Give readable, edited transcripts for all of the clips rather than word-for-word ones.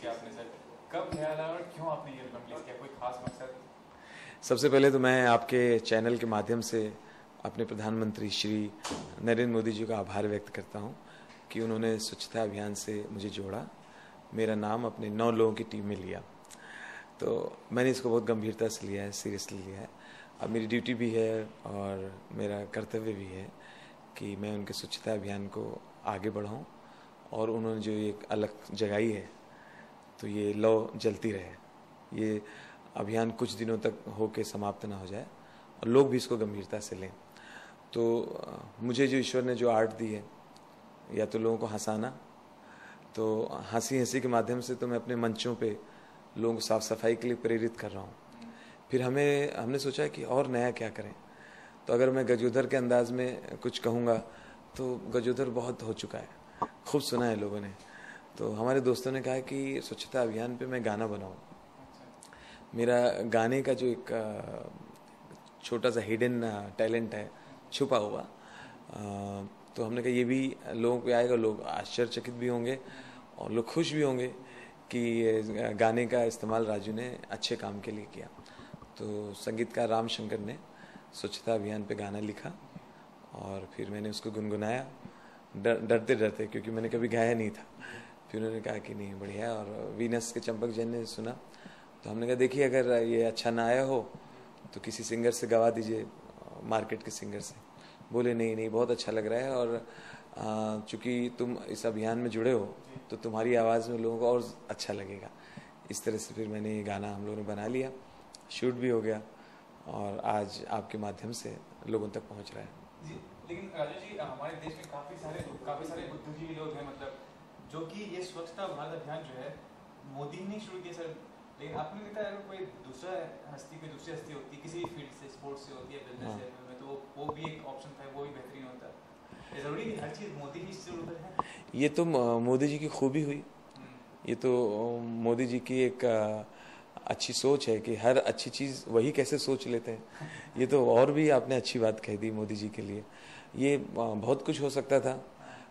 किया आपने सर, कब ख्याल आया और क्यों आपने ये एल्बम रिलीज किया, कोई खास मकसद? सबसे पहले तो मैं आपके चैनल के माध्यम से अपने प्रधानमंत्री श्री नरेंद्र मोदी जी का आभार व्यक्त करता हूं कि उन्होंने स्वच्छता अभियान से मुझे जोड़ा, मेरा नाम अपने 9 लोगों की टीम में लिया। तो मैंने इसको बहुत गंभीरता से लिया है, सीरियसली लिया है। अब मेरी ड्यूटी भी है और मेरा कर्तव्य भी है कि मैं उनके स्वच्छता अभियान को आगे बढ़ाऊं और उन्होंने जो एक अलग जगाई है तो ये लौ जलती रहे, ये अभियान कुछ दिनों तक होके समाप्त ना हो जाए और लोग भी इसको गंभीरता से लें। तो मुझे जो ईश्वर ने जो आर्ट दी है, या तो लोगों को हंसाना, तो हंसी हंसी के माध्यम से तो मैं अपने मंचों पे लोगों को साफ सफाई के लिए प्रेरित कर रहा हूँ। फिर हमने सोचा कि और नया क्या करें। तो अगर मैं गजोधर के अंदाज में कुछ कहूँगा तो गजोधर बहुत हो चुका है, खूब सुना है लोगों ने। तो हमारे दोस्तों ने कहा कि स्वच्छता अभियान पे मैं गाना बनाऊँ। मेरा गाने का जो एक छोटा सा हिडन टैलेंट है, छुपा हुआ, तो हमने कहा ये भी लोगों को आएगा, लोग आश्चर्यचकित भी होंगे और लोग खुश भी होंगे कि गाने का इस्तेमाल राजू ने अच्छे काम के लिए किया। तो संगीतकार राम शंकर ने स्वच्छता अभियान पे गाना लिखा और फिर मैंने उसको गुनगुनाया डरते डरते, क्योंकि मैंने कभी गाया नहीं था। फिर उन्होंने कहा कि नहीं बढ़िया, और वीनस के चंपक जैन ने सुना। तो हमने कहा देखिए अगर ये अच्छा ना आया हो तो किसी सिंगर से गवा दीजिए, मार्केट के सिंगर से। बोले नहीं नहीं बहुत अच्छा लग रहा है, और चूंकि तुम इस अभियान में जुड़े हो तो तुम्हारी आवाज़ में लोगों को और अच्छा लगेगा। इस तरह से फिर मैंने ये गाना हम लोगों ने बना लिया, शूट भी हो गया और आज आपके माध्यम से लोगों तक पहुंच रहा है जी। लेकिन राजू जी, हमारे देश में काफ़ी सारे बुद्धिजीवी लोग हैं, मतलब जो कि ये स्वच्छता भारत अभियान जो है मोदी ने शुरू किया सर। लेकिन आपने देखा है अगर कोई दूसरी हस्ती होती, किसी भी फील्ड से, स्पोर्ट्स से होती है, बिजनेस से में, तो वो भी एक ऑप्शन था, वो भी बेहतरीन होता है। जरूरी नहीं हर चीज़ मोदी ही से शुरू है। ये तो मोदी जी की खूबी हुई, ये तो मोदी जी की एक अच्छी सोच है कि हर अच्छी चीज़ वही कैसे सोच लेते हैं। ये तो और भी आपने अच्छी बात कह दी मोदी जी के लिए। ये बहुत कुछ हो सकता था,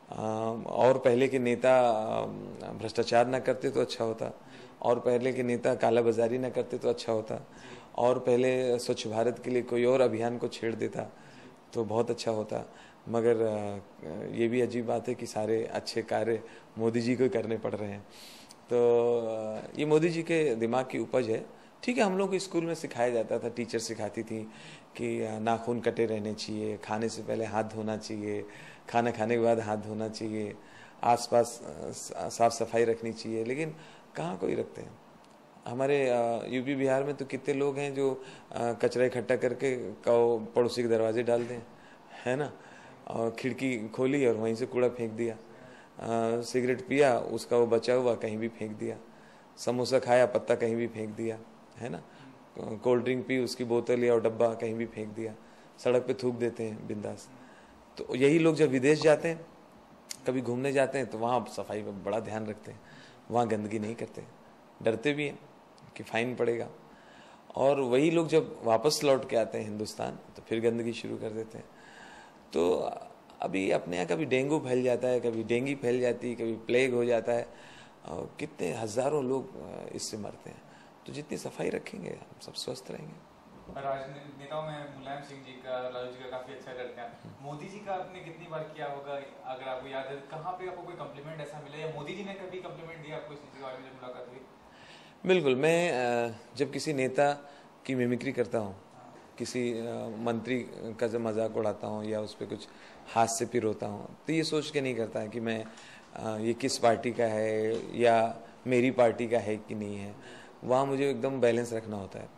और पहले के नेता भ्रष्टाचार ना करते तो अच्छा होता, और पहले के नेता कालाबाजारी ना करते तो अच्छा होता, और पहले स्वच्छ भारत के लिए कोई और अभियान को छेड़ देता तो बहुत अच्छा होता। मगर ये भी अजीब बात है कि सारे अच्छे कार्य मोदी जी को करने पड़ रहे हैं। तो ये मोदी जी के दिमाग की उपज है। ठीक है, हम लोग को स्कूल में सिखाया जाता था, टीचर सिखाती थी कि नाखून कटे रहने चाहिए, खाने से पहले हाथ धोना चाहिए, खाना खाने के बाद हाथ धोना चाहिए, आसपास साफ सफाई रखनी चाहिए। लेकिन कहाँ कोई रखते हैं। हमारे यूपी बिहार में तो कितने लोग हैं जो कचरा इकट्ठा करके पड़ोसी के दरवाजे डाल दें, है ना, और खिड़की खोली और वहीं से कूड़ा फेंक दिया। सिगरेट पिया, उसका वो बचा हुआ कहीं भी फेंक दिया। समोसा खाया, पत्ता कहीं भी फेंक दिया, है ना। कोल्ड ड्रिंक पी, उसकी बोतल या डब्बा कहीं भी फेंक दिया। सड़क पे थूक देते हैं बिंदास। तो यही लोग जब विदेश जाते हैं, कभी घूमने जाते हैं, तो वहाँ सफाई पर बड़ा ध्यान रखते हैं, वहाँ गंदगी नहीं करते, डरते भी हैं कि फाइन पड़ेगा। और वही लोग जब वापस लौट के आते हैं हिंदुस्तान तो फिर गंदगी शुरू कर देते हैं। तो अभी अपने यहाँ कभी डेंगू फैल जाता है, कभी डेंगी फैल जाती है, कभी प्लेग हो जाता है, और कितने हजारों लोग इससे मरते हैं। तो जितनी सफाई रखेंगे हम सब स्वस्थ रहेंगे। राजनेताओं में मुलायम सिंह जी का, लालू जी का काफी अच्छा करते हैं। मोदी जी का आपने कितनी बार किया होगा, अगर आपको याद है, कहाँ पे आपको कोई कम्प्लीमेंट ऐसा मिला, या मोदी जी ने कभी कम्प्लीमेंट दिया आपको इस चीज़ के बारे में जब मुलाकात हुई? बिल्कुल, मैं जब किसी नेता की मिमिक्री करता हूँ, किसी मंत्री का जब मजाक उड़ाता हूँ या उस पर कुछ हास्य पिर होता हूँ, तो ये सोच के नहीं करता है कि मैं ये किस पार्टी का है या मेरी पार्टी का है कि नहीं है। वहाँ मुझे एकदम बैलेंस रखना होता है।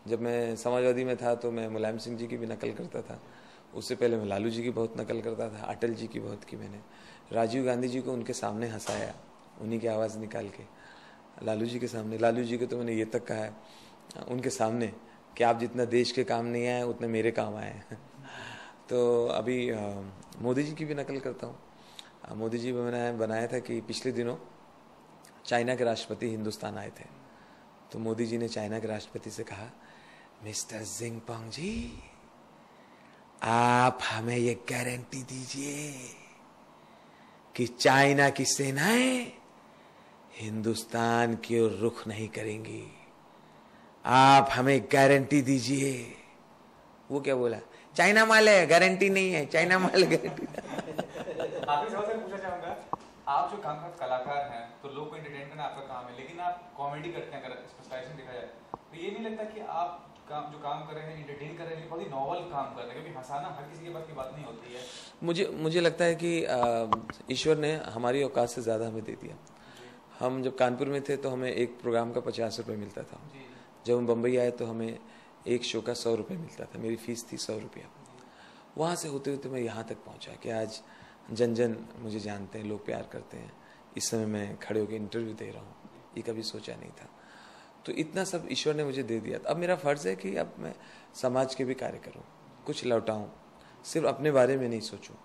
जब मैं समाजवादी में था तो मैं मुलायम सिंह जी की भी नकल करता था, उससे पहले मैं लालू जी की बहुत नकल करता था, अटल जी की बहुत की मैंने, राजीव गांधी जी को उनके सामने हंसाया, उन्हीं की आवाज़ निकाल के। लालू जी के सामने, लालू जी के तो मैंने ये तक कहा है उनके सामने कि आप जितना देश के काम नहीं आए उतने मेरे काम आए हैं। तो अभी मोदी जी की भी नकल करता हूँ। मोदी जी मैंने बनाया था कि पिछले दिनों चाइना के राष्ट्रपति हिंदुस्तान आए थे, तो मोदी जी ने चाइना के राष्ट्रपति से कहा, मिस्टर जिनपिंग जी, आप हमें ये गारंटी दीजिए कि चाइना की सेनाएं हिंदुस्तान की ओर रुख नहीं करेंगी, आप हमें गारंटी दीजिए। वो क्या बोला, चाइना माल है गारंटी नहीं है, चाइना माल गारंटी। आपसे सवाल पूछना चाहूंगा, आप जो काम करते कलाकार हैं तो लोग को एंटरटेन करना आपका काम है, लेकिन आप कॉमेडी करते हैं, अगर स्पेशलाइजेशन देखा जाए तो ये नहीं लगता कि आप जो काम कर रहे हैं एंटरटेन कर रहे हैं, बहुत ही नॉवल काम कर रहे हैं, क्योंकि हंसाना हर किसी के पास की बात नहीं होती है। मुझे लगता है कि ईश्वर ने हमारी औकात से ज़्यादा हमें दे दिया। हम जब कानपुर में थे तो हमें एक प्रोग्राम का 50 रुपये मिलता था। जब हम बम्बई आए तो हमें एक शो का 100 रुपये मिलता था। मेरी फीस थी 100 रुपया। वहाँ से होते होते मैं यहाँ तक पहुँचा कि आज जन जन मुझे जानते हैं, लोग प्यार करते हैं। इस समय मैं खड़े होकर इंटरव्यू दे रहा हूँ, ये कभी सोचा नहीं था। तो इतना सब ईश्वर ने मुझे दे दिया। अब मेरा फ़र्ज़ है कि अब मैं समाज के भी कार्य करूँ, कुछ लौटाऊँ, सिर्फ अपने बारे में नहीं सोचूँ।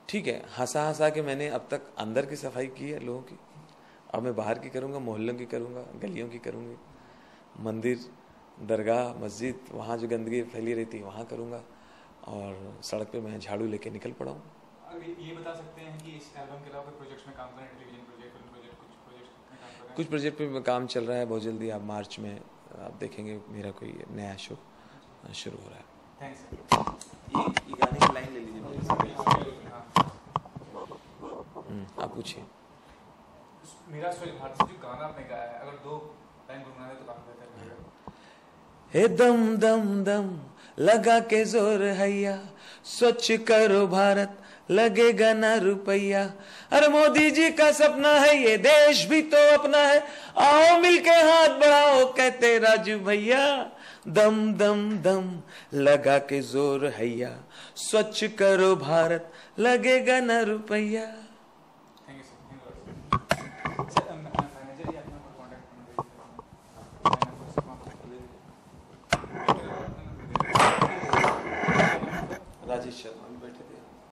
ठीक है, हंसा हंसा के मैंने अब तक अंदर की सफाई की है लोगों की, अब मैं बाहर की करूँगा, मोहल्लों की करूँगा, गलियों की करूँगी, मंदिर, दरगाह, मस्जिद, वहाँ जो गंदगी फैली रहती है वहाँ करूँगा, और सड़क पे मैं झाड़ू लेके निकल पड़ा हूँ। ये बता सकते हैं कि इस एल्बम के अलावा कोई प्रोजेक्ट्स में काम कर रहे हैं, टेलीविजन प्रोजेक्ट, फिल्म प्रोजेक्ट, कुछ प्रोजेक्ट्स में काम कर रहे हैं? कुछ प्रोजेक्ट पे काम चल रहा है। बहुत जल्दी आप मार्च में आप देखेंगे मेरा कोई नया शो शुरू हो रहा है। थैंक्स। ये गाने की लाइन ले लीजिए। आप पूछिए। मेरा स्वच्छ भारत से जो गाना आपने गाया है, अगर 2 लाइन गुनगुनाए तो काफी बेहतर लगेगा। हे दम दम दम लगा के जोर हैया, स्वच्छ करो भारत लगेगा ना रुपया। अरे मोदी जी का सपना है ये देश भी तो अपना है, आओ मिलके हाथ बढ़ाओ कहते राजू भैया। दम दम दम लगा के जोर हैया, स्वच्छ करो भारत लगेगा ना रुपया। Thank you sir. मैनेजर ही आपने राजेश शर्मा भी बैठे थे।